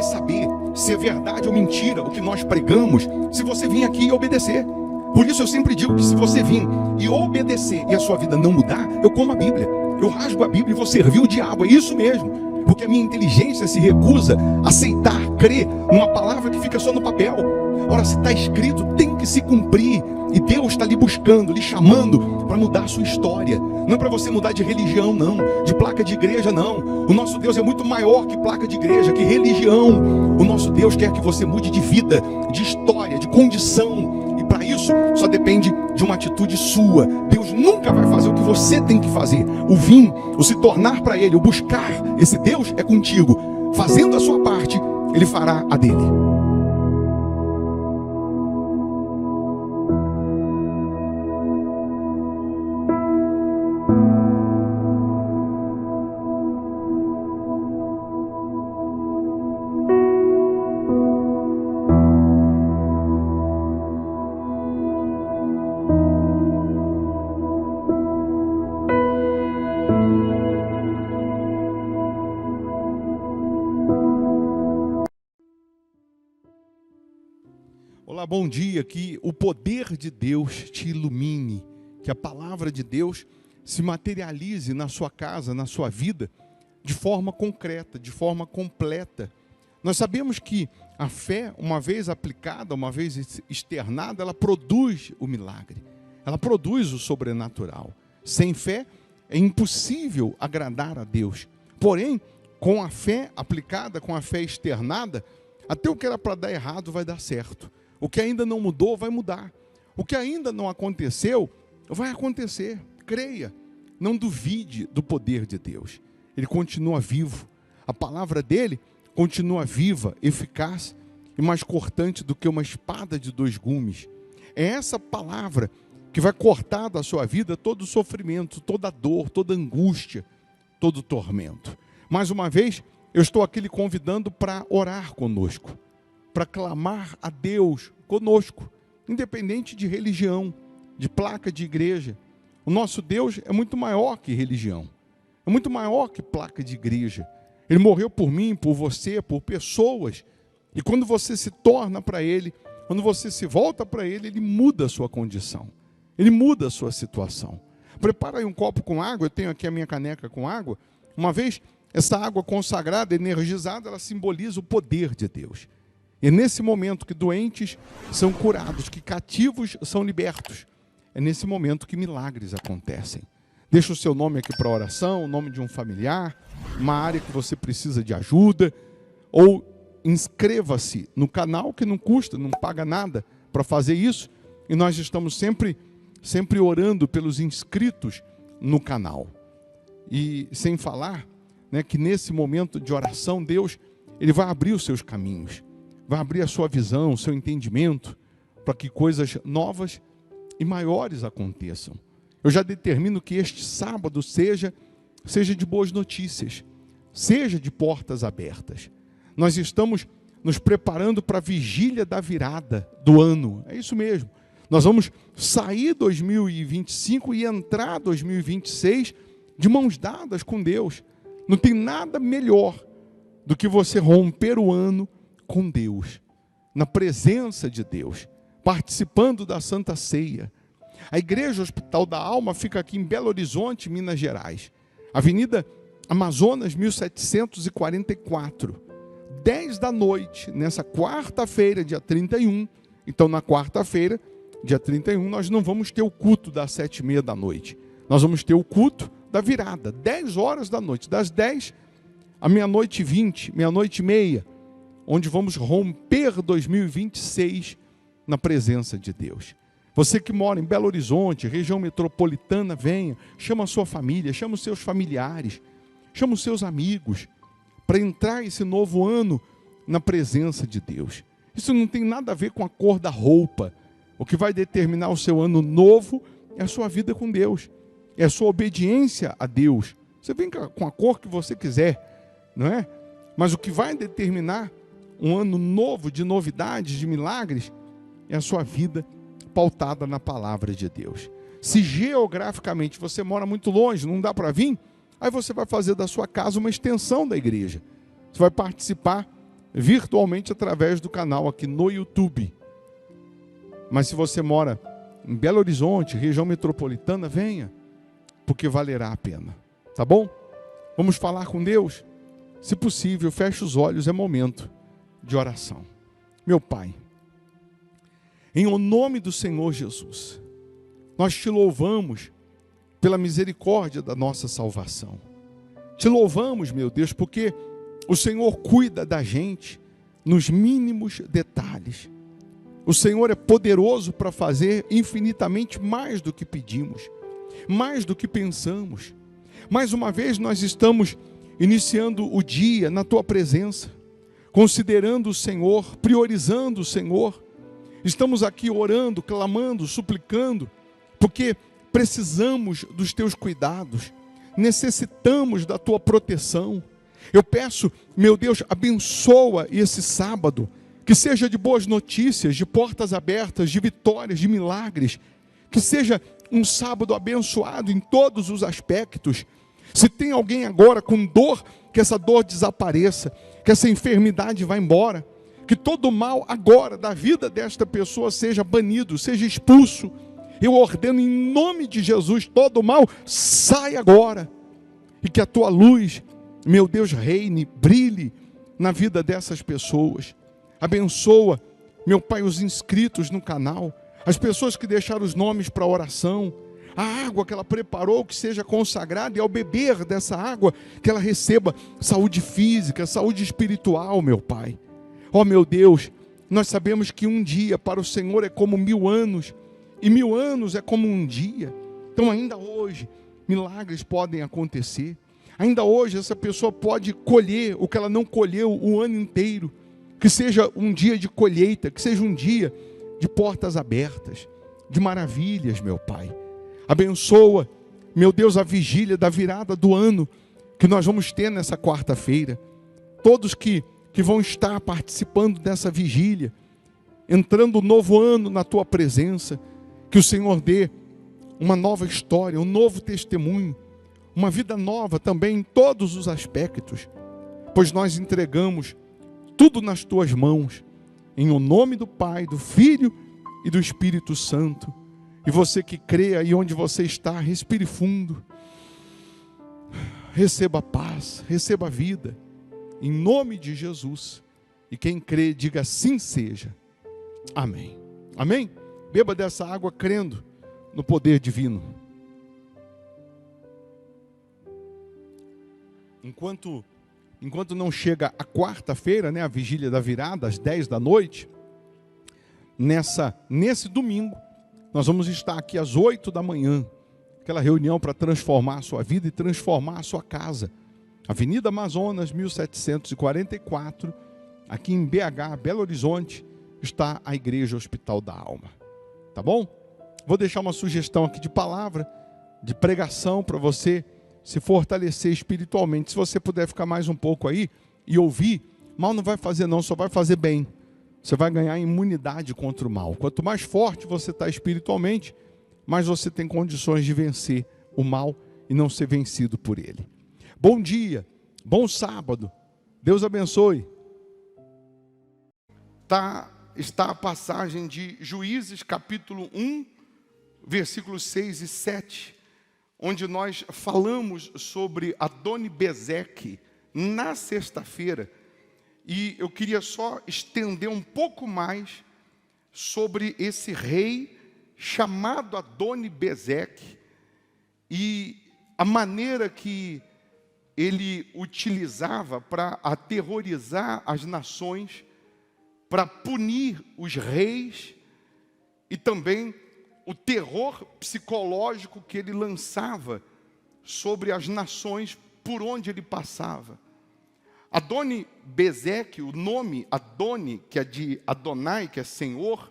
saber se é verdade ou mentira o que nós pregamos, se você vir aqui e obedecer. Por isso eu sempre digo que se você vir e obedecer e a sua vida não mudar, eu como a Bíblia, eu rasgo a Bíblia e vou servir o diabo, é isso mesmo. Porque a minha inteligência se recusa a aceitar, crer numa palavra que fica só no papel. Ora, se está escrito, tem que se cumprir. E Deus está lhe buscando, lhe chamando para mudar a sua história. Não é para você mudar de religião, não. De placa de igreja, não. O nosso Deus é muito maior que placa de igreja, que religião. O nosso Deus quer que você mude de vida, de história, de condição. E para isso, só depende de uma atitude sua. Deus nunca vai fazer o que você tem que fazer. O vir, o se tornar para Ele, o buscar esse Deus é contigo. Fazendo a sua parte, Ele fará a dele. Olá, bom dia, que o poder de Deus te ilumine, que a palavra de Deus se materialize na sua casa, na sua vida, de forma concreta, de forma completa. Nós sabemos que a fé, uma vez aplicada, uma vez externada, ela produz o milagre, ela produz o sobrenatural. Sem fé é impossível agradar a Deus. Porém, com a fé aplicada, com a fé externada, até o que era para dar errado vai dar certo. O que ainda não mudou, vai mudar. O que ainda não aconteceu, vai acontecer. Creia, não duvide do poder de Deus. Ele continua vivo. A palavra dele continua viva, eficaz e mais cortante do que uma espada de 2 gumes. É essa palavra que vai cortar da sua vida todo o sofrimento, toda a dor, toda a angústia, todo o tormento. Mais uma vez, eu estou aqui lhe convidando para orar conosco, para clamar a Deus conosco, independente de religião, de placa de igreja. O nosso Deus é muito maior que religião, é muito maior que placa de igreja. Ele morreu por mim, por você, por pessoas. E quando você se torna para Ele, quando você se volta para Ele, Ele muda a sua condição, Ele muda a sua situação. Prepara aí um copo com água, eu tenho aqui a minha caneca com água. Uma vez, essa água consagrada, energizada, ela simboliza o poder de Deus. É nesse momento que doentes são curados, que cativos são libertos. É nesse momento que milagres acontecem. Deixa o seu nome aqui para oração, o nome de um familiar, uma área que você precisa de ajuda, ou inscreva-se no canal, que não custa, não paga nada para fazer isso, e nós estamos sempre orando pelos inscritos no canal. E sem falar, né, que nesse momento de oração, Deus, Ele vai abrir os seus caminhos, vai abrir a sua visão, o seu entendimento, para que coisas novas e maiores aconteçam. Eu já determino que este sábado seja de boas notícias, seja de portas abertas. Nós estamos nos preparando para a vigília da virada do ano, é isso mesmo. Nós vamos sair 2025 e entrar 2026 de mãos dadas com Deus. Não tem nada melhor do que você romper o ano com Deus, na presença de Deus, participando da Santa Ceia. A Igreja Hospital da Alma fica aqui em Belo Horizonte, Minas Gerais. Avenida Amazonas, 1744. 10 da noite, nessa quarta-feira, dia 31. Então, na quarta-feira, dia 31, nós não vamos ter o culto das 7h30 da noite. Nós vamos ter o culto da virada, 10 horas da noite, das 10 à meia-noite e 20, meia-noite e meia, onde vamos romper 2026 na presença de Deus. Você que mora em Belo Horizonte, região metropolitana, venha, chama a sua família, chama os seus familiares, chama os seus amigos, para entrar esse novo ano na presença de Deus. Isso não tem nada a ver com a cor da roupa. O que vai determinar o seu ano novo é a sua vida com Deus, é a sua obediência a Deus. Você vem com a cor que você quiser, não é? Mas o que vai determinar um ano novo de novidades, de milagres, é a sua vida pautada na palavra de Deus. Se geograficamente você mora muito longe, não dá para vir, aí você vai fazer da sua casa uma extensão da igreja. Você vai participar virtualmente através do canal aqui no YouTube. Mas se você mora em Belo Horizonte, região metropolitana, venha, porque valerá a pena, tá bom? Vamos falar com Deus? Se possível, feche os olhos, é momento de oração. Meu Pai, em nome do Senhor Jesus, nós te louvamos pela misericórdia da nossa salvação. Te louvamos, meu Deus, porque o Senhor cuida da gente nos mínimos detalhes. O Senhor é poderoso para fazer infinitamente mais do que pedimos, mais do que pensamos. Mais uma vez nós estamos iniciando o dia na Tua presença, considerando o Senhor, priorizando o Senhor. Estamos aqui orando, clamando, suplicando, porque precisamos dos Teus cuidados, necessitamos da Tua proteção. Eu peço, meu Deus, abençoa esse sábado, que seja de boas notícias, de portas abertas, de vitórias, de milagres, que seja um sábado abençoado em todos os aspectos. Se tem alguém agora com dor, que essa dor desapareça, que essa enfermidade vá embora, que todo mal agora da vida desta pessoa seja banido, seja expulso. Eu ordeno em nome de Jesus, todo mal sai agora, e que a Tua luz, meu Deus, reine, brilhe na vida dessas pessoas. Abençoa, meu Pai, os inscritos no canal, as pessoas que deixaram os nomes para oração, a água que ela preparou, que seja consagrada, e ao beber dessa água, que ela receba saúde física, saúde espiritual, meu Pai. Ó meu Deus, nós sabemos que um dia para o Senhor é como 1000 anos, e 1000 anos é como um dia. Então ainda hoje, milagres podem acontecer. Ainda hoje essa pessoa pode colher o que ela não colheu o ano inteiro. Que seja um dia de colheita, que seja um dia de portas abertas, de maravilhas, meu Pai. Abençoa, meu Deus, a vigília da virada do ano, que nós vamos ter nessa quarta-feira. Todos que vão estar participando dessa vigília, entrando o novo ano na Tua presença, que o Senhor dê uma nova história, um novo testemunho, uma vida nova também em todos os aspectos, pois nós entregamos tudo nas Tuas mãos, em o nome do Pai, do Filho e do Espírito Santo. E você que crê aí onde você está, respire fundo, receba paz, receba vida, em nome de Jesus. E quem crê, diga assim seja. Amém. Amém? Beba dessa água crendo no poder divino. Enquanto não chega a quarta-feira, né, a vigília da virada, às 10 da noite, nesse domingo, nós vamos estar aqui às 8 da manhã, aquela reunião para transformar a sua vida e transformar a sua casa. Avenida Amazonas, 1744, aqui em BH, Belo Horizonte, está a Igreja Hospital da Alma. Tá bom? Vou deixar uma sugestão aqui de palavra, de pregação para você se fortalecer espiritualmente. Se você puder ficar mais um pouco aí e ouvir, mal não vai fazer não, só vai fazer bem. Você vai ganhar imunidade contra o mal. Quanto mais forte você está espiritualmente, mais você tem condições de vencer o mal e não ser vencido por ele. Bom dia, bom sábado, Deus abençoe. Está a passagem de Juízes capítulo 1, versículos 6 e 7, onde nós falamos sobre Adoni-Bezeque na sexta-feira, e eu queria só estender um pouco mais sobre esse rei chamado Adoni-Bezeque e a maneira que ele utilizava para aterrorizar as nações, para punir os reis e também o terror psicológico que ele lançava sobre as nações por onde ele passava. Adoni-Bezeque, o nome Adoni, que é de Adonai, que é Senhor,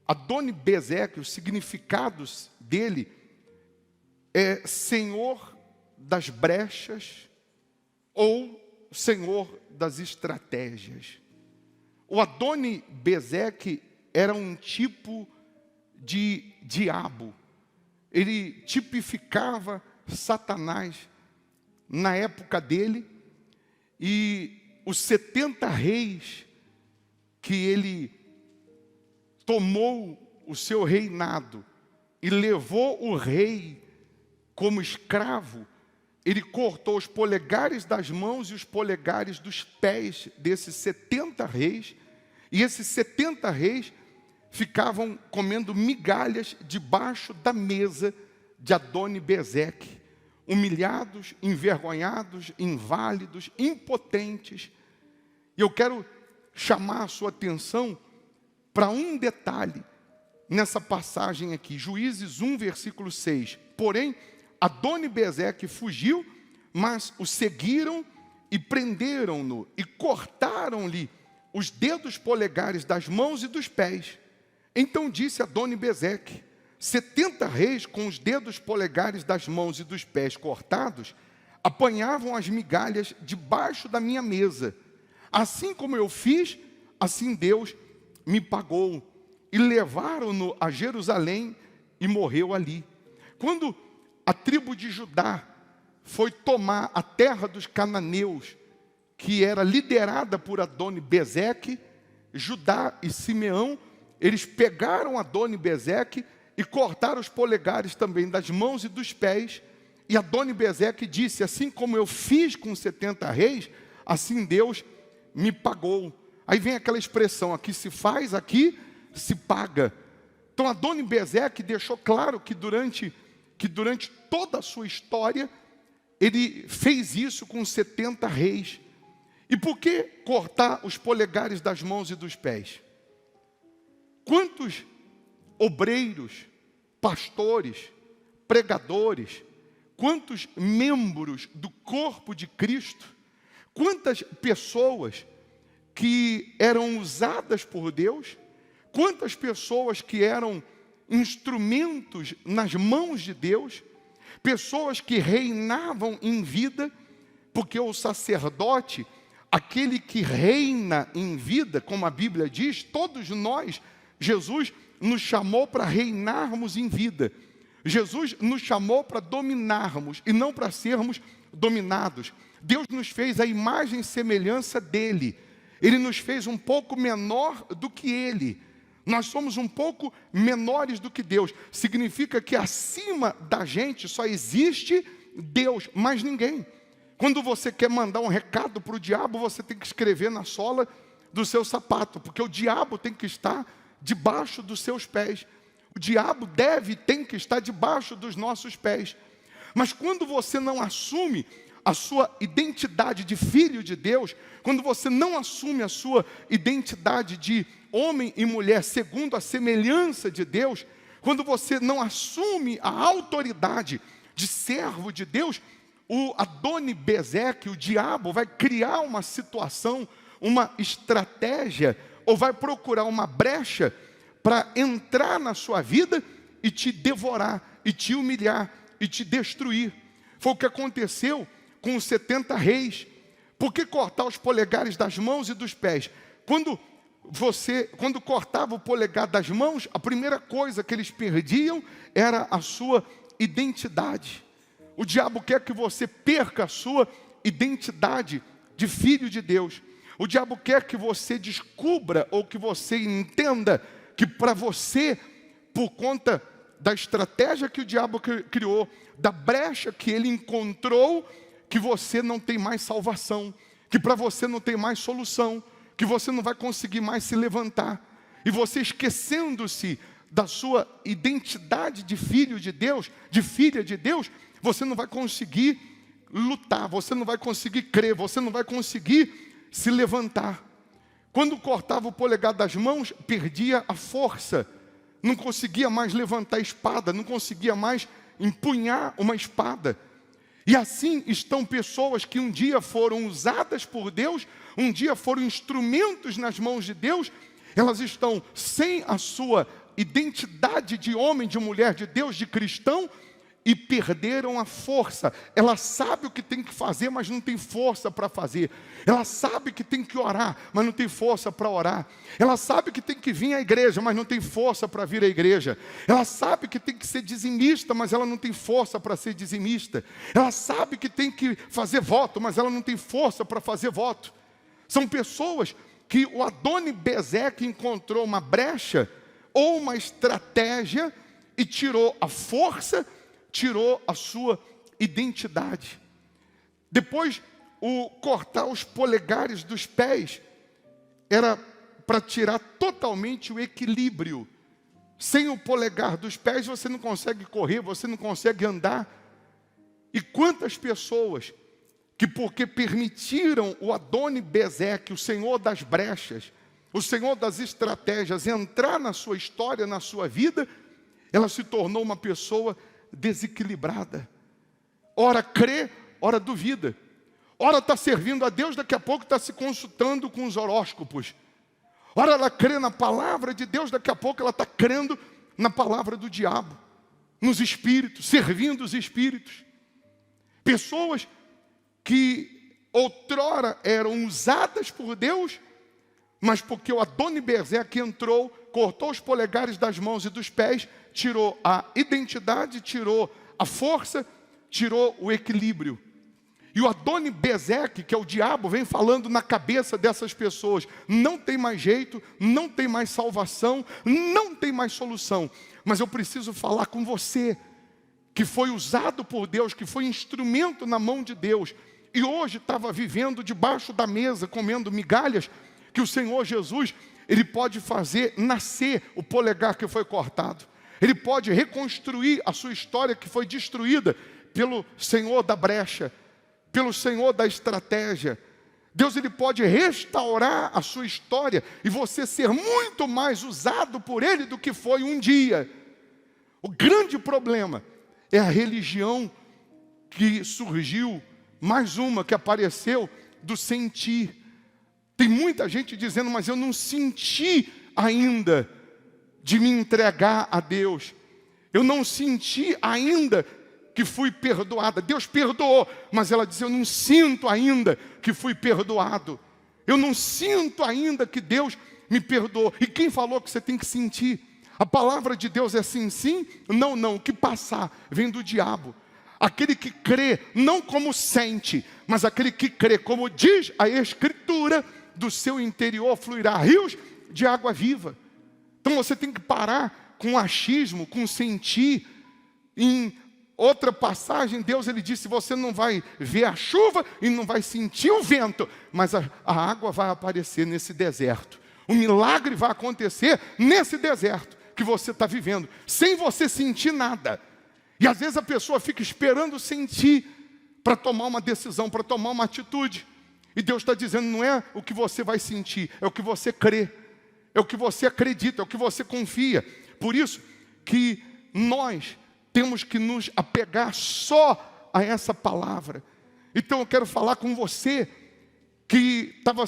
Adoni-Bezeque, os significados dele é Senhor das brechas ou Senhor das estratégias. O Adoni-Bezeque era um tipo de diabo. Ele tipificava Satanás na época dele, e os 70 reis que ele tomou o seu reinado e levou o rei como escravo, ele cortou os polegares das mãos e os polegares dos pés desses 70 reis, e esses 70 reis ficavam comendo migalhas debaixo da mesa de Adoni-Bezeque, humilhados, envergonhados, inválidos, impotentes. E eu quero chamar a sua atenção para um detalhe nessa passagem aqui, Juízes 1, versículo 6. Porém, Adoni-Bezeque fugiu, mas o seguiram e prenderam-no e cortaram-lhe os dedos polegares das mãos e dos pés. Então disse Adoni-Bezeque: 70 reis com os dedos polegares das mãos e dos pés cortados apanhavam as migalhas debaixo da minha mesa. Assim como eu fiz, assim Deus me pagou. E levaram-no a Jerusalém e morreu ali. Quando a tribo de Judá foi tomar a terra dos cananeus, que era liderada por Adoni-Bezeque, Judá e Simeão, eles pegaram Adoni-Bezeque e cortaram os polegares também das mãos e dos pés. E Adoni-Bezeque disse: assim como eu fiz com 70 reis, assim Deus me pagou. Aí vem aquela expressão: aqui se faz, aqui se paga. Então Adoni-Bezeque deixou claro que durante toda a sua história, ele fez isso com 70 reis. E por que cortar os polegares das mãos e dos pés? Quantos obreiros, pastores, pregadores, quantos membros do corpo de Cristo, quantas pessoas que eram usadas por Deus, quantas pessoas que eram instrumentos nas mãos de Deus, pessoas que reinavam em vida, porque o sacerdote, aquele que reina em vida, como a Bíblia diz, todos nós, Jesus nos chamou para reinarmos em vida. Jesus nos chamou para dominarmos e não para sermos dominados. Deus nos fez a imagem e semelhança dele. Ele nos fez um pouco menor do que ele. Nós somos um pouco menores do que Deus. Significa que acima da gente só existe Deus, mais ninguém. Quando você quer mandar um recado para o diabo, você tem que escrever na sola do seu sapato, porque o diabo tem que estar debaixo dos seus pés. O diabo tem que estar debaixo dos nossos pés. Mas quando você não assume a sua identidade de filho de Deus, quando você não assume a sua identidade de homem e mulher segundo a semelhança de Deus, quando você não assume a autoridade de servo de Deus, o Adoni-Bezeque, o diabo, vai criar uma situação, uma estratégia, ou vai procurar uma brecha para entrar na sua vida e te devorar, e te humilhar, e te destruir. Foi o que aconteceu com os 70 reis. Por que cortar os polegares das mãos e dos pés? Quando cortava o polegar das mãos, a primeira coisa que eles perdiam era a sua identidade. O diabo quer que você perca a sua identidade de filho de Deus. O diabo quer que você descubra ou que você entenda que para você, por conta da estratégia que o diabo criou, da brecha que ele encontrou, que você não tem mais salvação, que para você não tem mais solução, que você não vai conseguir mais se levantar. E você, esquecendo-se da sua identidade de filho de Deus, de filha de Deus, você não vai conseguir lutar, você não vai conseguir crer, você não vai conseguir se levantar. Quando cortava o polegar das mãos, perdia a força, não conseguia mais levantar a espada, não conseguia mais empunhar uma espada. E assim estão pessoas que um dia foram usadas por Deus, um dia foram instrumentos nas mãos de Deus, elas estão sem a sua identidade de homem, de mulher, de Deus, de cristão, e perderam a força. Ela sabe o que tem que fazer, mas não tem força para fazer. Ela sabe que tem que orar, mas não tem força para orar. Ela sabe que tem que vir à igreja, mas não tem força para vir à igreja. Ela sabe que tem que ser dizimista, mas ela não tem força para ser dizimista. Ela sabe que tem que fazer voto, mas ela não tem força para fazer voto. São pessoas que o Adoni-Bezeque encontrou uma brecha ou uma estratégia e tirou a força, tirou a sua identidade. Depois, o cortar os polegares dos pés era para tirar totalmente o equilíbrio. Sem o polegar dos pés você não consegue correr, você não consegue andar. E quantas pessoas que porque permitiram o Adoni-Bezeque, o senhor das brechas, o senhor das estratégias, entrar na sua história, na sua vida, ela se tornou uma pessoa desequilibrada. Ora crê, ora duvida. Ora está servindo a Deus, daqui a pouco está se consultando com os horóscopos. Ora ela crê na palavra de Deus, daqui a pouco ela está crendo na palavra do diabo, nos espíritos, servindo os espíritos. Pessoas que outrora eram usadas por Deus, mas porque o Adoni-Bezeque entrou, cortou os polegares das mãos e dos pés, tirou a identidade, tirou a força, tirou o equilíbrio. E o Adoni-Bezeque, que é o diabo, vem falando na cabeça dessas pessoas: não tem mais jeito, não tem mais salvação, não tem mais solução. Mas eu preciso falar com você, que foi usado por Deus, que foi instrumento na mão de Deus, e hoje estava vivendo debaixo da mesa, comendo migalhas, que o Senhor Jesus, Ele pode fazer nascer o polegar que foi cortado. Ele pode reconstruir a sua história que foi destruída pelo Senhor da brecha, pelo Senhor da estratégia. Deus, Ele pode restaurar a sua história e você ser muito mais usado por Ele do que foi um dia. O grande problema é a religião que surgiu, mais uma que apareceu, do sentir. Tem muita gente dizendo: mas eu não senti ainda de me entregar a Deus. Eu não senti ainda que fui perdoada. Deus perdoou, mas ela diz: eu não sinto ainda que fui perdoado. Eu não sinto ainda que Deus me perdoou. E quem falou que você tem que sentir? A palavra de Deus é sim, sim, não, não. O que passar vem do diabo. Aquele que crê, não como sente, mas aquele que crê, como diz a Escritura, do seu interior fluirá rios de água viva. Então você tem que parar com achismo, com sentir. Em outra passagem, Deus, Ele disse: você não vai ver a chuva e não vai sentir o vento, mas a água vai aparecer nesse deserto. O milagre vai acontecer nesse deserto que você está vivendo, sem você sentir nada. E às vezes a pessoa fica esperando sentir para tomar uma decisão, para tomar uma atitude. E Deus está dizendo: não é o que você vai sentir, é o que você crê, é o que você acredita, é o que você confia. Por isso que nós temos que nos apegar só a essa palavra. Então eu quero falar com você que estava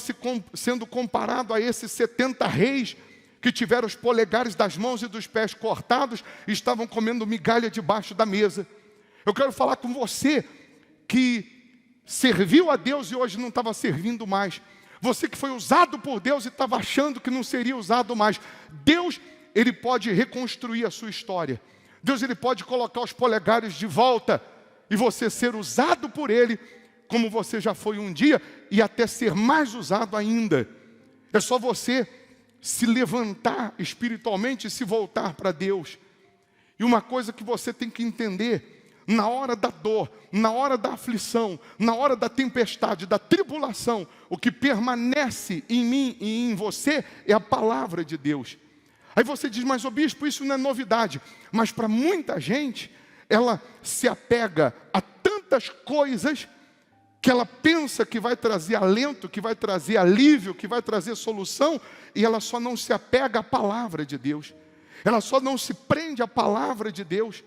sendo comparado a esses 70 reis que tiveram os polegares das mãos e dos pés cortados e estavam comendo migalha debaixo da mesa. Eu quero falar com você que serviu a Deus e hoje não estava servindo mais. Você que foi usado por Deus e estava achando que não seria usado mais. Deus, Ele pode reconstruir a sua história. Deus, Ele pode colocar os polegares de volta e você ser usado por Ele como você já foi um dia e até ser mais usado ainda. É só você se levantar espiritualmente e se voltar para Deus. E uma coisa que você tem que entender: na hora da dor, na hora da aflição, na hora da tempestade, da tribulação, o que permanece em mim e em você é a palavra de Deus. Aí você diz: mas, ô bispo, isso não é novidade. Mas para muita gente, ela se apega a tantas coisas que ela pensa que vai trazer alento, que vai trazer alívio, que vai trazer solução, e ela só não se apega à palavra de Deus. Ela só não se prende à palavra de Deus.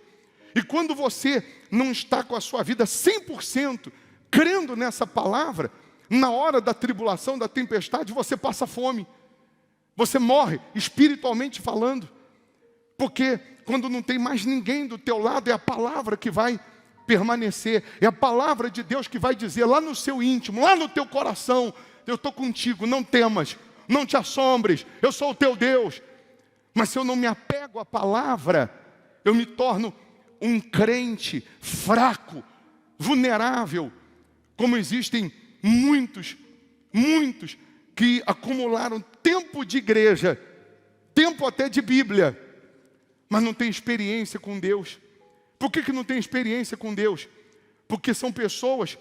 E quando você não está com a sua vida 100% crendo nessa palavra, na hora da tribulação, da tempestade, você passa fome. Você morre, espiritualmente falando. Porque quando não tem mais ninguém do teu lado, é a palavra que vai permanecer. É a palavra de Deus que vai dizer lá no seu íntimo, lá no teu coração: eu estou contigo, não temas, não te assombres, eu sou o teu Deus. Mas se eu não me apego à palavra, eu me torno um crente fraco, vulnerável, como existem muitos que acumularam tempo de igreja, tempo até de Bíblia, mas não tem experiência com Deus. Por que não tem experiência com Deus? Porque são pessoas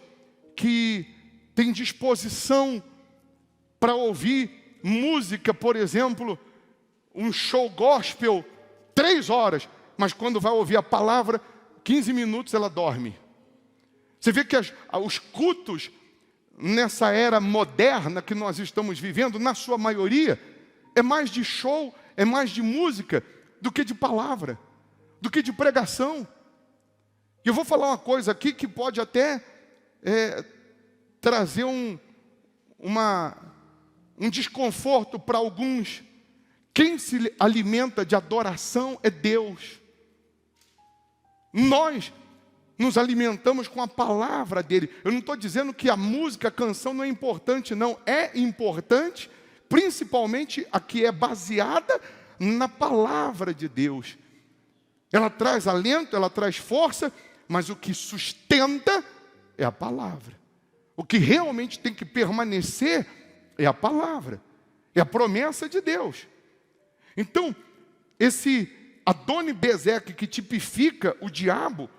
que têm disposição para ouvir música, por exemplo, um show gospel, 3 horas, mas quando vai ouvir a palavra, 15 minutos ela dorme. Você vê que os cultos, nessa era moderna que nós estamos vivendo, na sua maioria, é mais de show, é mais de música, do que de palavra, do que de pregação. E eu vou falar uma coisa aqui que pode até trazer um desconforto para alguns. Quem se alimenta de adoração é Deus. Nós nos alimentamos com a palavra dele. Eu não estou dizendo que a música, a canção não é importante, não. É importante, principalmente a que é baseada na palavra de Deus. Ela traz alento, ela traz força, mas o que sustenta é a palavra. O que realmente tem que permanecer é a palavra, é a promessa de Deus. Então, esse Adoni-Bezeque que tipifica o diabo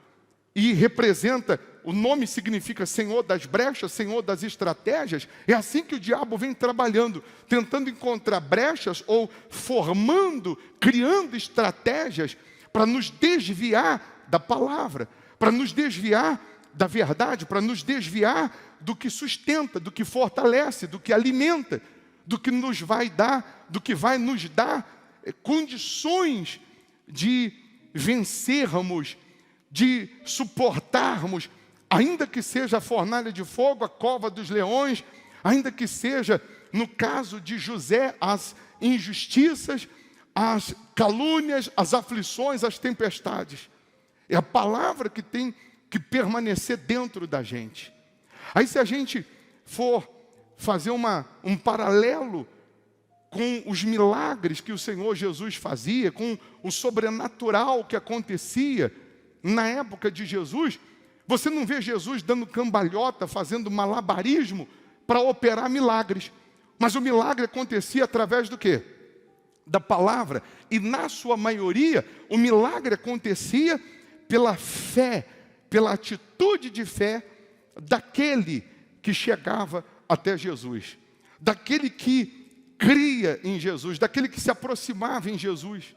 e representa, o nome significa Senhor das brechas, Senhor das estratégias, é assim que o diabo vem trabalhando, tentando encontrar brechas ou formando, criando estratégias para nos desviar da palavra, para nos desviar da verdade, para nos desviar do que sustenta, do que fortalece, do que alimenta, do que nos vai dar, do que vai nos dar condições de vencermos, de suportarmos, ainda que seja a fornalha de fogo, a cova dos leões, ainda que seja, no caso de José, as injustiças, as calúnias, as aflições, as tempestades. É a palavra que tem que permanecer dentro da gente. Aí se a gente for fazer um paralelo com os milagres que o Senhor Jesus fazia, com o sobrenatural que acontecia na época de Jesus, você não vê Jesus dando cambalhota, fazendo malabarismo para operar milagres. Mas o milagre acontecia através do quê? Da palavra. E na sua maioria, o milagre acontecia pela fé, pela atitude de fé daquele que chegava até Jesus, daquele que cria em Jesus, daquele que se aproximava em Jesus.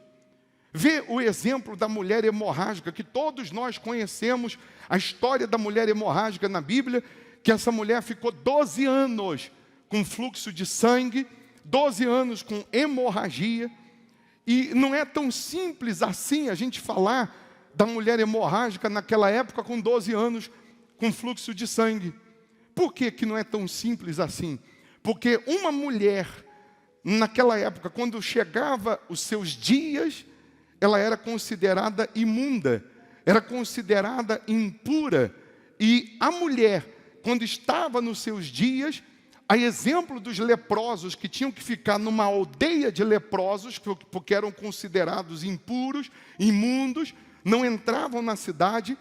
Vê o exemplo da mulher hemorrágica, que todos nós conhecemos, a história da mulher hemorrágica na Bíblia, que essa mulher ficou 12 anos com fluxo de sangue, 12 anos com hemorragia, e não é tão simples assim a gente falar da mulher hemorrágica naquela época com 12 anos com fluxo de sangue. Por que que não é tão simples assim? Porque uma mulher, naquela época, quando chegava os seus dias, ela era considerada imunda, era considerada impura. E a mulher, quando estava nos seus dias, a exemplo dos leprosos que tinham que ficar numa aldeia de leprosos, porque eram considerados impuros, imundos, não entravam na cidade,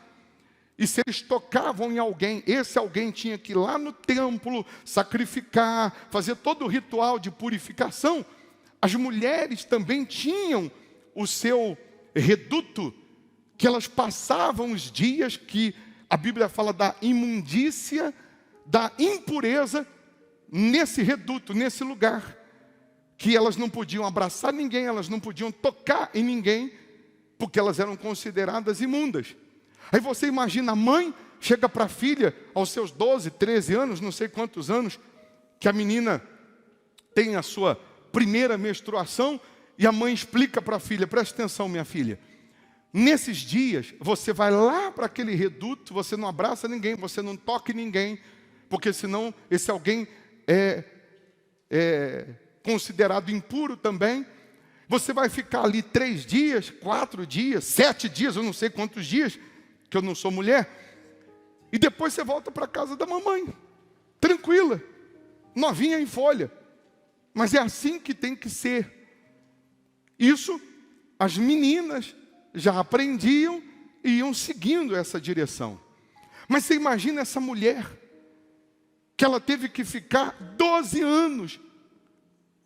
e se eles tocavam em alguém, esse alguém tinha que ir lá no templo, sacrificar, fazer todo o ritual de purificação. As mulheres também tinham o seu reduto, que elas passavam os dias que a Bíblia fala da imundícia, da impureza, nesse reduto, nesse lugar, que elas não podiam abraçar ninguém, elas não podiam tocar em ninguém, porque elas eram consideradas imundas. Aí você imagina, a mãe chega para a filha, aos seus 12, 13 anos, não sei quantos anos, que a menina tem a sua primeira menstruação, e a mãe explica para a filha: presta atenção, minha filha, nesses dias, você vai lá para aquele reduto, você não abraça ninguém, você não toca em ninguém, porque senão esse alguém é considerado impuro também. Você vai ficar ali 3 dias, 4 dias, 7 dias, eu não sei quantos dias, que eu não sou mulher, e depois você volta para a casa da mamãe, tranquila, novinha em folha. Mas é assim que tem que ser. Isso as meninas já aprendiam e iam seguindo essa direção. Mas você imagina essa mulher, que ela teve que ficar 12 anos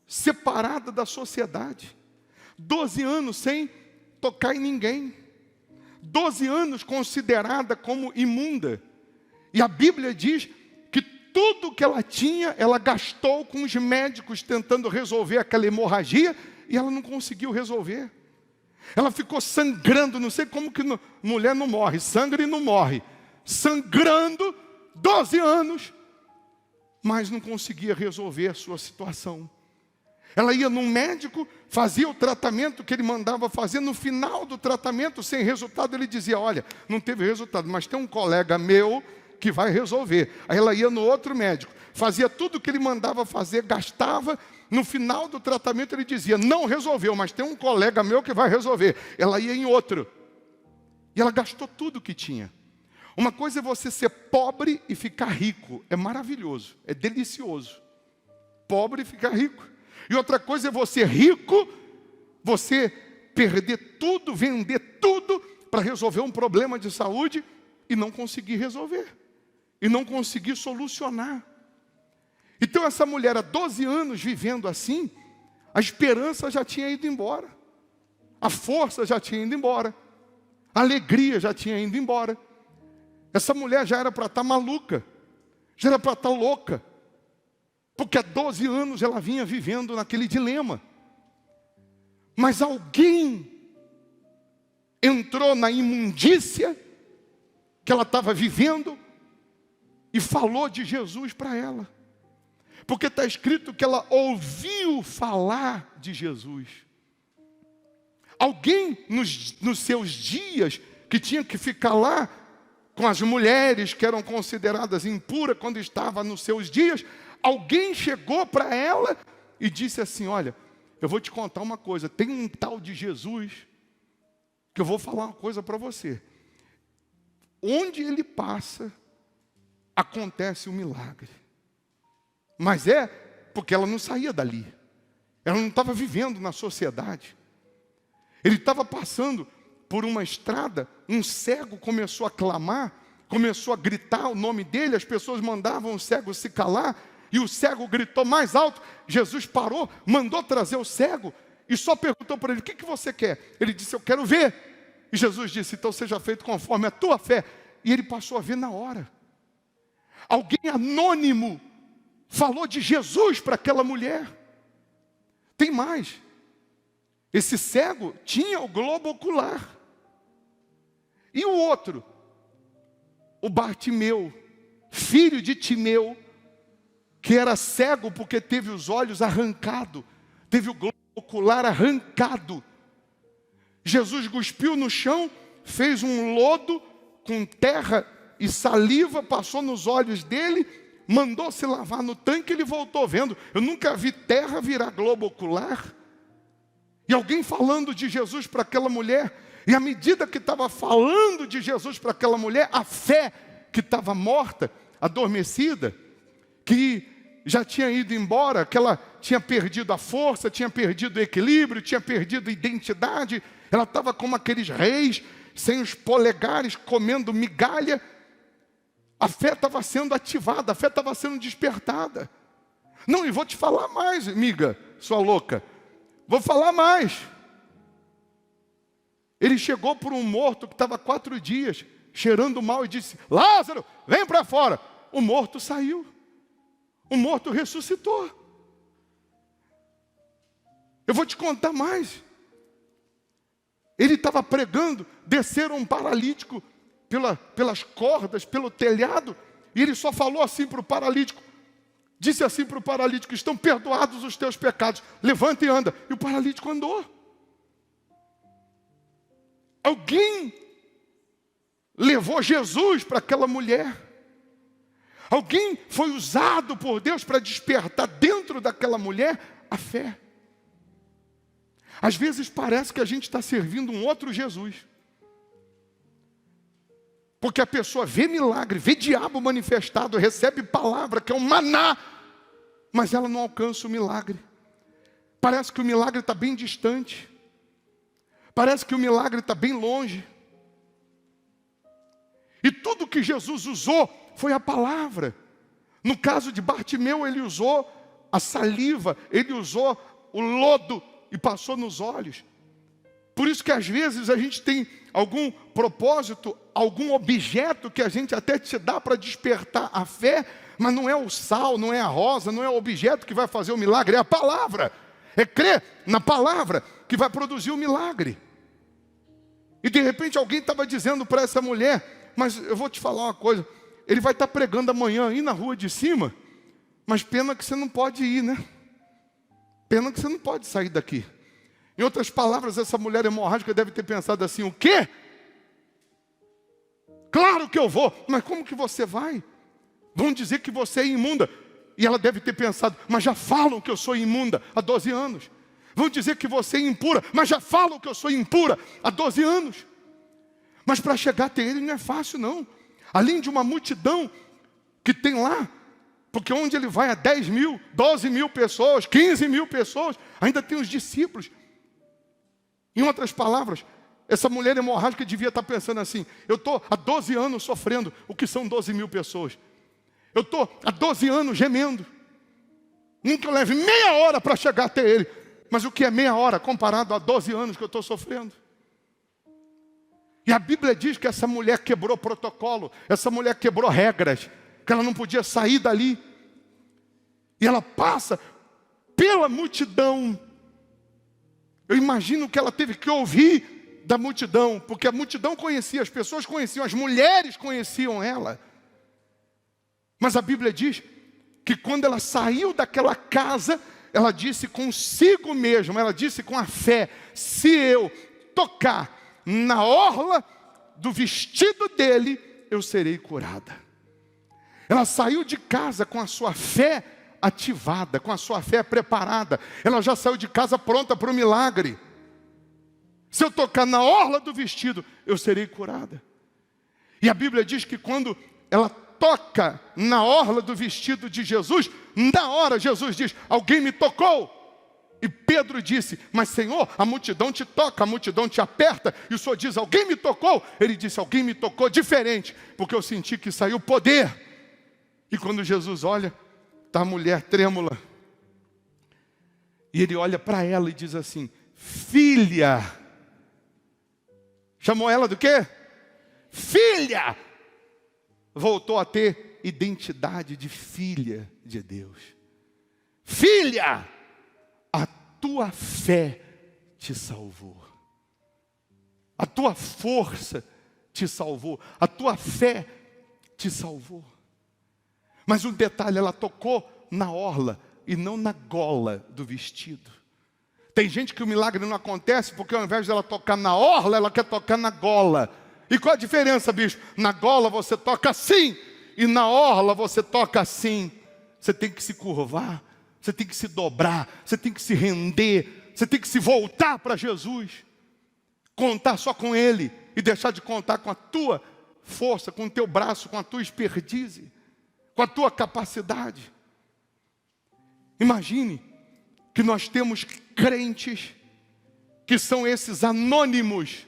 separada da sociedade. 12 anos sem tocar em ninguém. 12 anos considerada como imunda. E a Bíblia diz que tudo que ela tinha, ela gastou com os médicos tentando resolver aquela hemorragia e ela não conseguiu resolver. Ela ficou sangrando, não sei como que mulher não morre, sangra e não morre. Sangrando 12 anos, mas não conseguia resolver a sua situação. Ela ia num médico, fazia o tratamento que ele mandava fazer. No final do tratamento, sem resultado, ele dizia: olha, não teve resultado, mas tem um colega meu que vai resolver. Aí ela ia no outro médico, fazia tudo o que ele mandava fazer, gastava. No final do tratamento ele dizia: não resolveu, mas tem um colega meu que vai resolver. Ela ia em outro. E ela gastou tudo o que tinha. Uma coisa é você ser pobre e ficar rico. É maravilhoso, é delicioso. Pobre e ficar rico. E outra coisa é você rico, você perder tudo, vender tudo para resolver um problema de saúde e não conseguir resolver. E não conseguir solucionar. Então essa mulher há 12 anos vivendo assim, a esperança já tinha ido embora. A força já tinha ido embora. A alegria já tinha ido embora. Essa mulher já era para estar maluca. Já era para estar louca. Porque há 12 anos ela vinha vivendo naquele dilema. Mas alguém entrou na imundícia que ela estava vivendo e falou de Jesus para ela. Porque está escrito que ela ouviu falar de Jesus. Alguém nos seus dias que tinha que ficar lá com as mulheres que eram consideradas impuras quando estava nos seus dias, alguém chegou para ela e disse assim: olha, eu vou te contar uma coisa, tem um tal de Jesus que eu vou falar uma coisa para você. Onde ele passa, acontece um milagre. Mas é porque ela não saía dali. Ela não estava vivendo na sociedade. Ele estava passando por uma estrada, um cego começou a clamar, começou a gritar o nome dele, as pessoas mandavam o cego se calar, e o cego gritou mais alto. Jesus parou, mandou trazer o cego, e só perguntou para ele: o que você quer? Ele disse: eu quero ver. E Jesus disse: então seja feito conforme a tua fé. E ele passou a ver na hora. Alguém anônimo falou de Jesus para aquela mulher. Tem mais. Esse cego tinha o globo ocular. E o outro, o Bartimeu, filho de Timeu, que era cego porque teve os olhos arrancados, teve o globo ocular arrancado. Jesus cuspiu no chão, fez um lodo com terra e saliva, passou nos olhos dele, mandou se lavar no tanque, ele voltou vendo. Eu nunca vi terra virar globo ocular. E alguém falando de Jesus para aquela mulher. E à medida que estava falando de Jesus para aquela mulher, a fé que estava morta, adormecida, que já tinha ido embora, que ela tinha perdido a força, tinha perdido o equilíbrio, tinha perdido a identidade. Ela estava como aqueles reis, sem os polegares, comendo migalha. A fé estava sendo ativada, a fé estava sendo despertada. Não, e vou te falar mais, amiga, sua louca. Vou falar mais. Ele chegou por um morto que estava 4 dias, cheirando mal, e disse: Lázaro, vem para fora. O morto saiu. O morto ressuscitou. Eu vou te contar mais. Ele estava pregando, desceram um paralítico pelas cordas, pelo telhado, e ele só falou assim para o paralítico, disse assim para o paralítico: estão perdoados os teus pecados, levanta e anda. E o paralítico andou. Alguém levou Jesus para aquela mulher. Alguém foi usado por Deus para despertar dentro daquela mulher a fé. Às vezes parece que a gente está servindo um outro Jesus. Porque a pessoa vê milagre, vê diabo manifestado, recebe palavra, que é um maná, mas ela não alcança o milagre. Parece que o milagre está bem distante. Parece que o milagre está bem longe. E tudo que Jesus usou foi a palavra. No caso de Bartimeu, ele usou a saliva, ele usou o lodo e passou nos olhos. Por isso que às vezes a gente tem algum propósito, algum objeto que a gente até te dá para despertar a fé, mas não é o sal, não é a rosa, não é o objeto que vai fazer o milagre, é a palavra. É crer na palavra que vai produzir o milagre. E de repente alguém estava dizendo para essa mulher, mas eu vou te falar uma coisa, ele vai estar pregando amanhã aí na rua de cima, mas pena que você não pode ir, né? Pena que você não pode sair daqui. Em outras palavras, essa mulher hemorrágica deve ter pensado assim, o quê? Claro que eu vou, mas como que você vai? Vão dizer que você é imunda. E ela deve ter pensado, mas já falam que eu sou imunda há 12 anos. Vão dizer que você é impura, mas já falam que eu sou impura há 12 anos. Mas para chegar até ele não é fácil não. Além de uma multidão que tem lá, porque onde ele vai a 10 mil, 12 mil pessoas, 15 mil pessoas, ainda tem os discípulos. Em outras palavras, essa mulher hemorrágica devia estar pensando assim, eu estou há 12 anos sofrendo, o que são 12 mil pessoas? Eu estou há 12 anos gemendo. Nem que eu leve meia hora para chegar até ele. Mas o que é meia hora comparado a 12 anos que eu estou sofrendo? E a Bíblia diz que essa mulher quebrou protocolo, essa mulher quebrou regras, que ela não podia sair dali. E ela passa pela multidão. Eu imagino que ela teve que ouvir da multidão, porque a multidão conhecia, as pessoas conheciam, as mulheres conheciam ela. Mas a Bíblia diz que quando ela saiu daquela casa, ela disse consigo mesma, ela disse com a fé, se eu tocar na orla do vestido dele, eu serei curada. Ela saiu de casa com a sua fé ativada, com a sua fé preparada. Ela já saiu de casa pronta para o milagre. Se eu tocar na orla do vestido, eu serei curada. E a Bíblia diz que quando ela toca na orla do vestido de Jesus, na hora Jesus diz, alguém me tocou. E Pedro disse, mas Senhor, a multidão te toca, a multidão te aperta. E o Senhor diz, alguém me tocou. Ele disse, alguém me tocou diferente, porque eu senti que saiu poder. E quando Jesus olha, está a mulher trêmula. E ele olha para ela e diz assim, filha. Chamou ela do quê? Filha. Voltou a ter identidade de filha de Deus. Filha, a tua fé te salvou. A tua força te salvou. A tua fé te salvou. Mas um detalhe, ela tocou na orla e não na gola do vestido. Tem gente que o milagre não acontece porque ao invés de ela tocar na orla, ela quer tocar na gola. E qual a diferença, bicho? Na gola você toca assim, e na orla você toca assim. Você tem que se curvar, você tem que se dobrar, você tem que se render, você tem que se voltar para Jesus. Contar só com Ele e deixar de contar com a tua força, com o teu braço, com a tua expertise, com a tua capacidade. Imagine que nós temos crentes que são esses anônimos,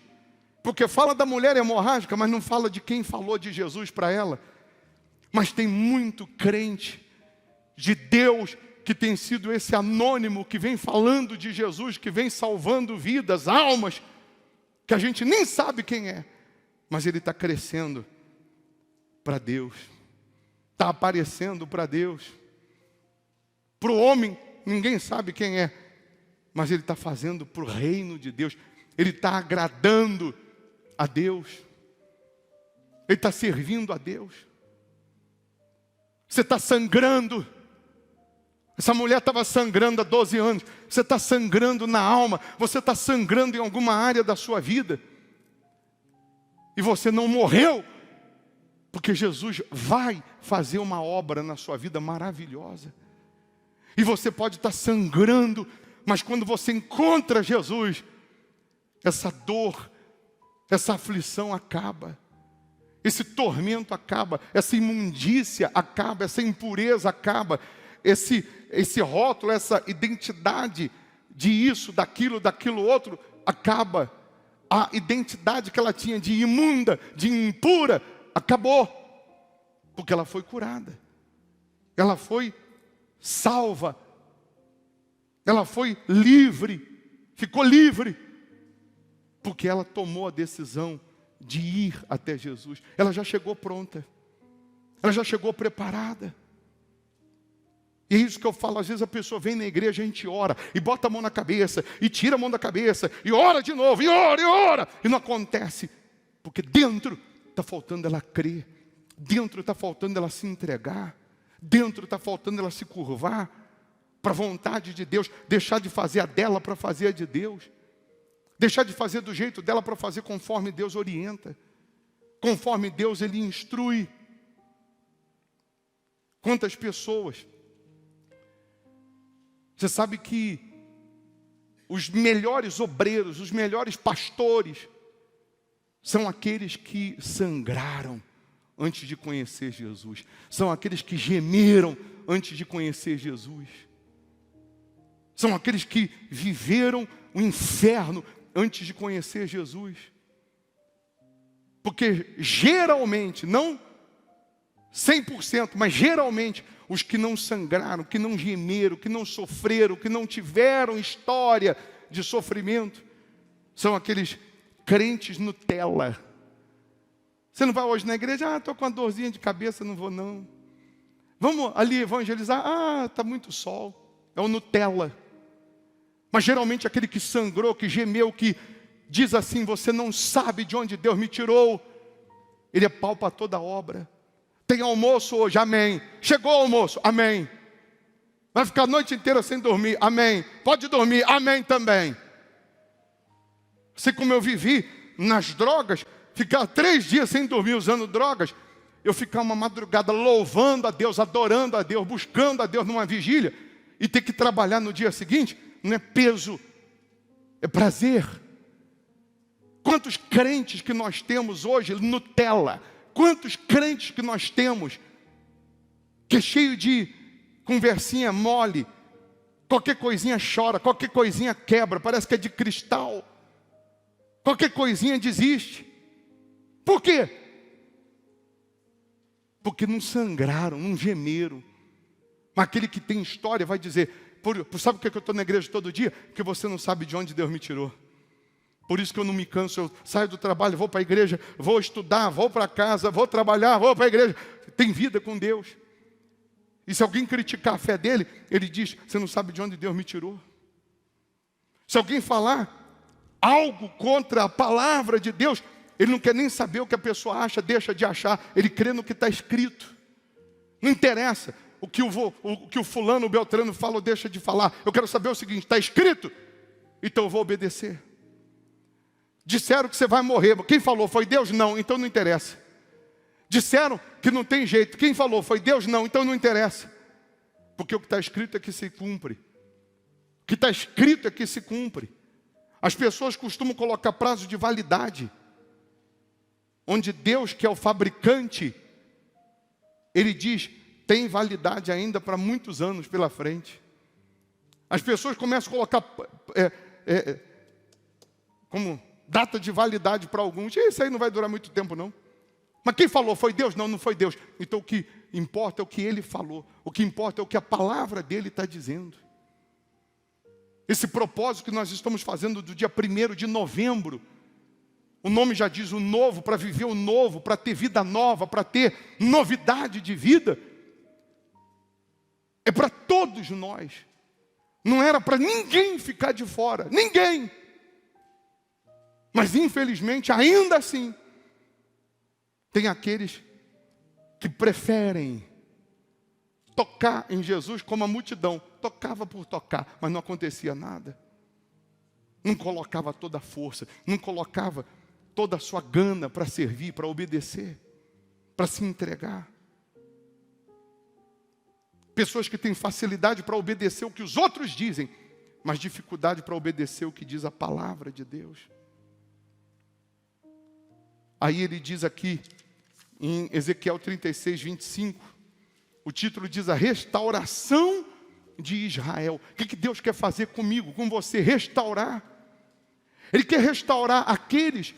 porque fala da mulher hemorrágica, mas não fala de quem falou de Jesus para ela. Mas tem muito crente de Deus que tem sido esse anônimo, que vem falando de Jesus, que vem salvando vidas, almas, que a gente nem sabe quem é, mas ele está crescendo para Deus, está aparecendo para Deus. Para o homem, ninguém sabe quem é, mas ele está fazendo para o reino de Deus, ele está agradando a Deus, ele está servindo a Deus. Você está sangrando. Essa mulher estava sangrando há 12 anos. Você está sangrando na alma. Você está sangrando em alguma área da sua vida. E você não morreu. Porque Jesus vai fazer uma obra na sua vida maravilhosa. E você pode estar sangrando. Mas quando você encontra Jesus, essa dor, essa aflição acaba. Esse tormento acaba, essa imundícia acaba, essa impureza acaba, esse rótulo, essa identidade de isso, daquilo outro, acaba. A identidade que ela tinha de imunda, de impura, acabou, porque ela foi curada. Ela foi salva Ela foi livre, ficou livre, porque ela tomou a decisão de ir até Jesus. Ela já chegou pronta, ela já chegou preparada. E é isso que eu falo, às vezes a pessoa vem na igreja, a gente ora, e bota a mão na cabeça, e tira a mão da cabeça, e ora de novo, e ora, e não acontece, porque dentro está faltando ela crer, dentro está faltando ela se entregar, dentro está faltando ela se curvar para a vontade de Deus, deixar de fazer a dela para fazer a de Deus, deixar de fazer do jeito dela para fazer conforme Deus orienta, conforme Deus Ele instrui. Quantas pessoas, você sabe que os melhores obreiros, os melhores pastores, são aqueles que sangraram antes de conhecer Jesus, são aqueles que gemeram antes de conhecer Jesus, são aqueles que viveram o inferno antes de conhecer Jesus. Porque geralmente, não 100%, mas geralmente, os que não sangraram, que não gemeram, que não sofreram, que não tiveram história de sofrimento, são aqueles crentes Nutella. Você não vai hoje na igreja, estou com uma dorzinha de cabeça, não vou não. Vamos ali evangelizar, está muito sol, é o Nutella. Mas geralmente aquele que sangrou, que gemeu, que diz assim, você não sabe de onde Deus me tirou, ele é pau para toda obra. Tem almoço hoje, amém. Chegou o almoço, amém. Vai ficar a noite inteira sem dormir, amém. Pode dormir, amém também. Assim como eu vivi nas drogas, ficar 3 dias sem dormir usando drogas, eu ficar uma madrugada louvando a Deus, adorando a Deus, buscando a Deus numa vigília, e ter que trabalhar no dia seguinte, não é peso, é prazer. Quantos crentes que nós temos hoje, Nutella, quantos crentes que nós temos, que é cheio de conversinha mole, qualquer coisinha chora, qualquer coisinha quebra, parece que é de cristal, qualquer coisinha desiste. Por quê? Porque não sangraram, não gemeram. Mas aquele que tem história vai dizer, sabe por que eu estou na igreja todo dia? Porque você não sabe de onde Deus me tirou. Por isso que eu não me canso, eu saio do trabalho, vou para a igreja, vou estudar, vou para casa, vou trabalhar, vou para a igreja. Tem vida com Deus. E se alguém criticar a fé dele, ele diz, você não sabe de onde Deus me tirou. Se alguém falar algo contra a palavra de Deus, ele não quer nem saber o que a pessoa acha, deixa de achar. Ele crê no que está escrito. Não interessa o que o fulano, o Beltrano fala ou deixa de falar. Eu quero saber o seguinte, está escrito? Então eu vou obedecer. Disseram que você vai morrer. Quem falou? Foi Deus? Não, então não interessa. Disseram que não tem jeito. Quem falou? Foi Deus? Não, então não interessa. Porque o que está escrito é que se cumpre. O que está escrito é que se cumpre. As pessoas costumam colocar prazo de validade. Onde Deus, que é o fabricante, Ele diz, tem validade ainda para muitos anos pela frente. As pessoas começam a colocar como data de validade para alguns. Isso aí não vai durar muito tempo não. Mas quem falou? Foi Deus? Não, não foi Deus. Então o que importa é o que Ele falou. O que importa é o que a palavra dEle está dizendo. Esse propósito que nós estamos fazendo do dia 1º de novembro, o nome já diz o novo, para viver o novo, para ter vida nova, para ter novidade de vida. É para todos nós. Não era para ninguém ficar de fora. Ninguém. Mas infelizmente, ainda assim, tem aqueles que preferem tocar em Jesus como a multidão. Tocava por tocar, mas não acontecia nada. Não colocava toda a força, não colocava toda a sua gana para servir, para obedecer, para se entregar. Pessoas que têm facilidade para obedecer o que os outros dizem, mas dificuldade para obedecer o que diz a palavra de Deus. Aí ele diz aqui, em Ezequiel 36, 25, o título diz a restauração de Israel. O que Deus quer fazer comigo, com você? Restaurar. Ele quer restaurar aqueles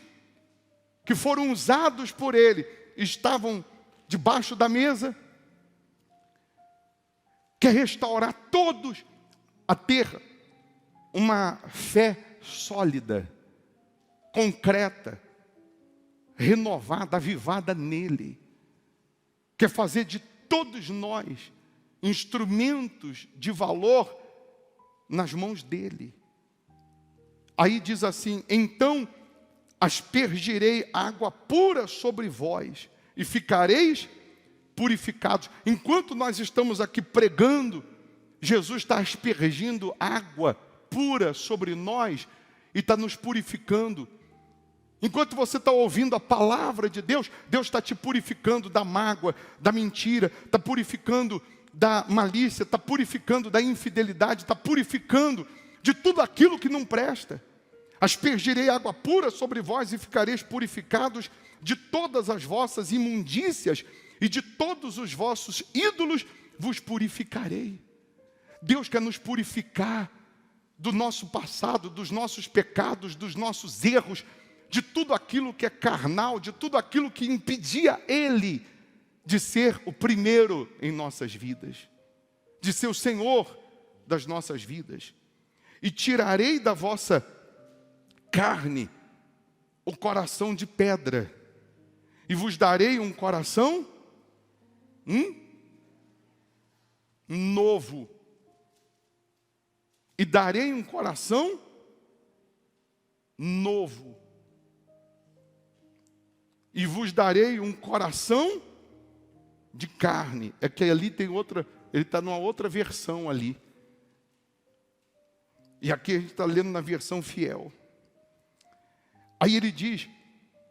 que foram usados por Ele, estavam debaixo da mesa. Quer restaurar todos a ter uma fé sólida, concreta, renovada, avivada nele. Quer fazer de todos nós instrumentos de valor nas mãos dele. Aí diz assim: então aspergirei água pura sobre vós e ficareis purificados. Enquanto nós estamos aqui pregando, Jesus está aspergindo água pura sobre nós e está nos purificando. Enquanto você está ouvindo a palavra de Deus, Deus está te purificando da mágoa, da mentira, está purificando da malícia, está purificando da infidelidade, está purificando de tudo aquilo que não presta. Aspergirei água pura sobre vós e ficareis purificados de todas as vossas imundícias e de todos os vossos ídolos vos purificarei. Deus quer nos purificar do nosso passado, dos nossos pecados, dos nossos erros, de tudo aquilo que é carnal, de tudo aquilo que impedia Ele de ser o primeiro em nossas vidas, de ser o Senhor das nossas vidas. E tirarei da vossa carne o coração de pedra, e vos darei um coração novo. E darei um coração novo. E vos darei um coração de carne. É que ali tem outra, ele está numa outra versão ali. E aqui a gente está lendo na versão fiel. Aí ele diz: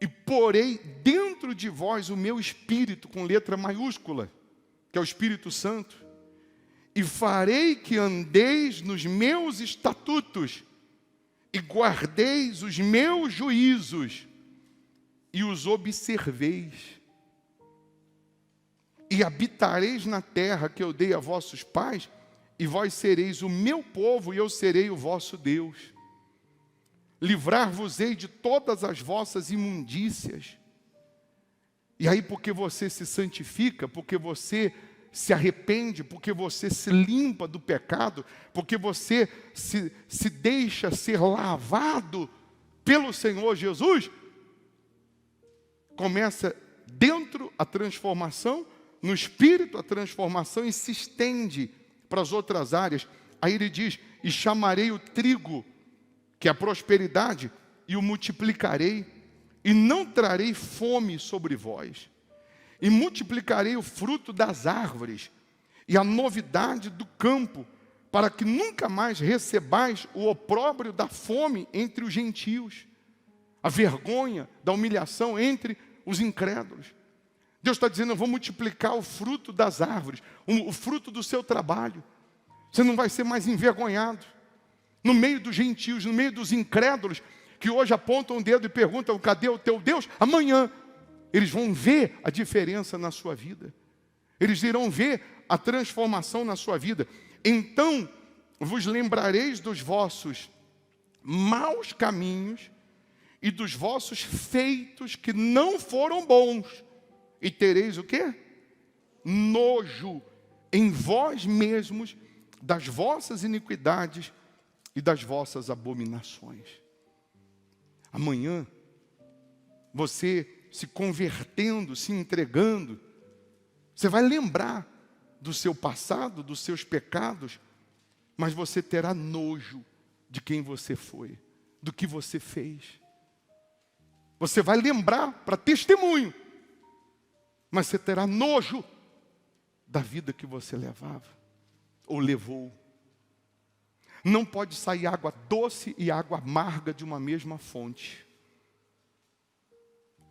e porei dentro de vós o meu espírito, com letra maiúscula, que é o Espírito Santo, e farei que andeis nos meus estatutos, e guardeis os meus juízos, e os observeis, e habitareis na terra que eu dei a vossos pais, e vós sereis o meu povo, e eu serei o vosso Deus. Livrar-vos-ei de todas as vossas imundícias. E aí, porque você se santifica, porque você se arrepende, porque você se limpa do pecado, porque você se deixa ser lavado pelo Senhor Jesus, começa dentro a transformação, no espírito a transformação, e se estende para as outras áreas. Aí ele diz: e chamarei o trigo, que é a prosperidade, e o multiplicarei, e não trarei fome sobre vós. E multiplicarei o fruto das árvores, e a novidade do campo, para que nunca mais recebais o opróbrio da fome entre os gentios, a vergonha da humilhação entre os incrédulos. Deus está dizendo: eu vou multiplicar o fruto das árvores, o fruto do seu trabalho. Você não vai ser mais envergonhado. No meio dos gentios, no meio dos incrédulos, que hoje apontam o dedo e perguntam: cadê o teu Deus? Amanhã eles vão ver a diferença na sua vida. Eles irão ver a transformação na sua vida. Então vos lembrareis dos vossos maus caminhos e dos vossos feitos que não foram bons, e tereis o quê? Nojo em vós mesmos das vossas iniquidades e das vossas abominações. Amanhã, você se convertendo, se entregando, você vai lembrar do seu passado, dos seus pecados, mas você terá nojo de quem você foi, do que você fez. Você vai lembrar para testemunho, mas você terá nojo da vida que você levava ou levou. Não pode sair água doce e água amarga de uma mesma fonte.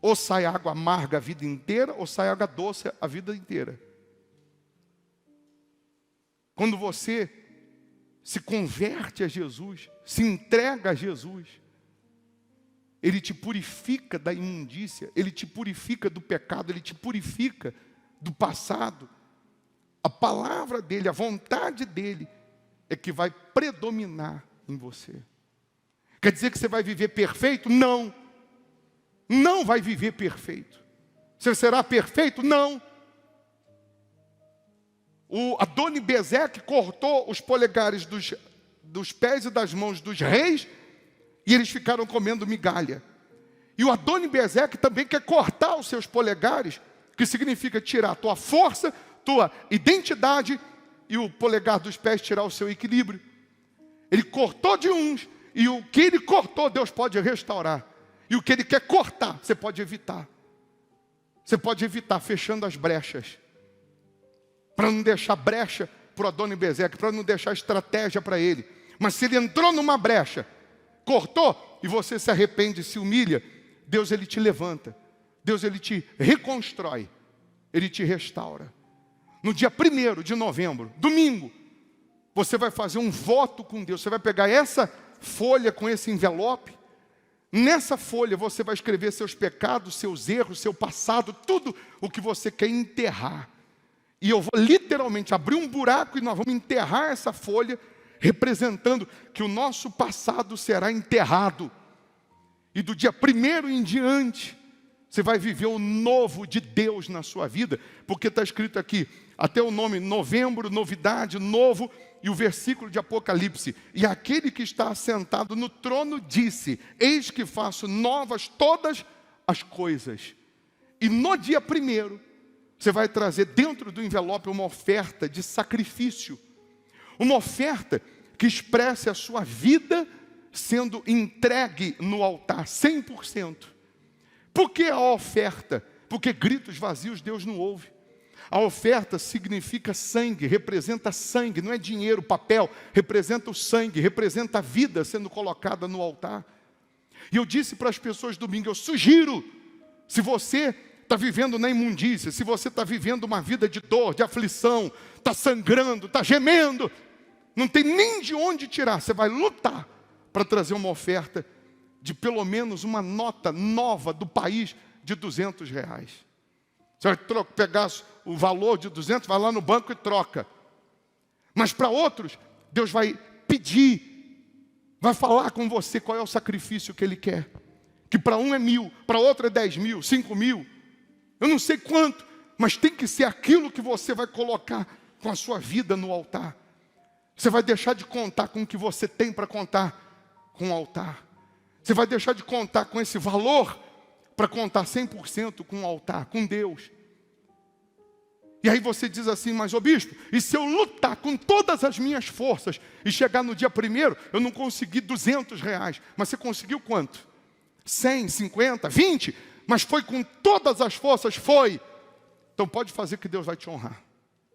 Ou sai água amarga a vida inteira, ou sai água doce a vida inteira. Quando você se converte a Jesus, se entrega a Jesus, Ele te purifica da imundícia, Ele te purifica do pecado, Ele te purifica do passado. A palavra dEle, a vontade dEle, é que vai predominar em você. Quer dizer que você vai viver perfeito? Não. Não vai viver perfeito. Você será perfeito? Não. O Adoni-Bezeque cortou os polegares dos pés e das mãos dos reis, e eles ficaram comendo migalha. E o Adoni-Bezeque também quer cortar os seus polegares, que significa tirar a tua força, tua identidade, e o polegar dos pés tirar o seu equilíbrio. Ele cortou de uns, e o que ele cortou, Deus pode restaurar. E o que ele quer cortar, você pode evitar. Você pode evitar fechando as brechas, para não deixar brecha para o Adoni-Bezeque, para não deixar estratégia para ele. Mas se ele entrou numa brecha, cortou, e você se arrepende, se humilha, Deus ele te levanta, Deus ele te reconstrói, ele te restaura. No dia 1º de novembro, domingo, você vai fazer um voto com Deus. Você vai pegar essa folha com esse envelope. Nessa folha você vai escrever seus pecados, seus erros, seu passado, tudo o que você quer enterrar. E eu vou literalmente abrir um buraco e nós vamos enterrar essa folha, representando que o nosso passado será enterrado. E do dia 1º em diante, você vai viver o novo de Deus na sua vida. Porque está escrito aqui, até o nome novembro, novidade, novo, e o versículo de Apocalipse. E aquele que está assentado no trono disse, eis que faço novas todas as coisas. E no dia 1º, você vai trazer dentro do envelope uma oferta de sacrifício. Uma oferta que expresse a sua vida sendo entregue no altar, 100%. Por que a oferta? Porque gritos vazios Deus não ouve. A oferta significa sangue, representa sangue, não é dinheiro, papel, representa o sangue, representa a vida sendo colocada no altar. E eu disse para as pessoas domingo, eu sugiro, se você está vivendo na imundícia, se você está vivendo uma vida de dor, de aflição, está sangrando, está gemendo, não tem nem de onde tirar, você vai lutar para trazer uma oferta de pelo menos uma nota nova do país de R$200. Você vai pegar o valor de 200, vai lá no banco e troca. Mas para outros, Deus vai pedir, vai falar com você qual é o sacrifício que Ele quer. Que para um é 1.000, para outro é 10.000, 5.000. Eu não sei quanto, mas tem que ser aquilo que você vai colocar com a sua vida no altar. Você vai deixar de contar com o que você tem para contar com o altar. Você vai deixar de contar com esse valor para contar 100% com o altar, com Deus. E aí você diz assim, mas ô bispo, e se eu lutar com todas as minhas forças e chegar no dia 1º, eu não consegui R$200, mas você conseguiu quanto? 100, 50, 20? Mas foi com todas as forças? Foi. Então pode fazer que Deus vai te honrar.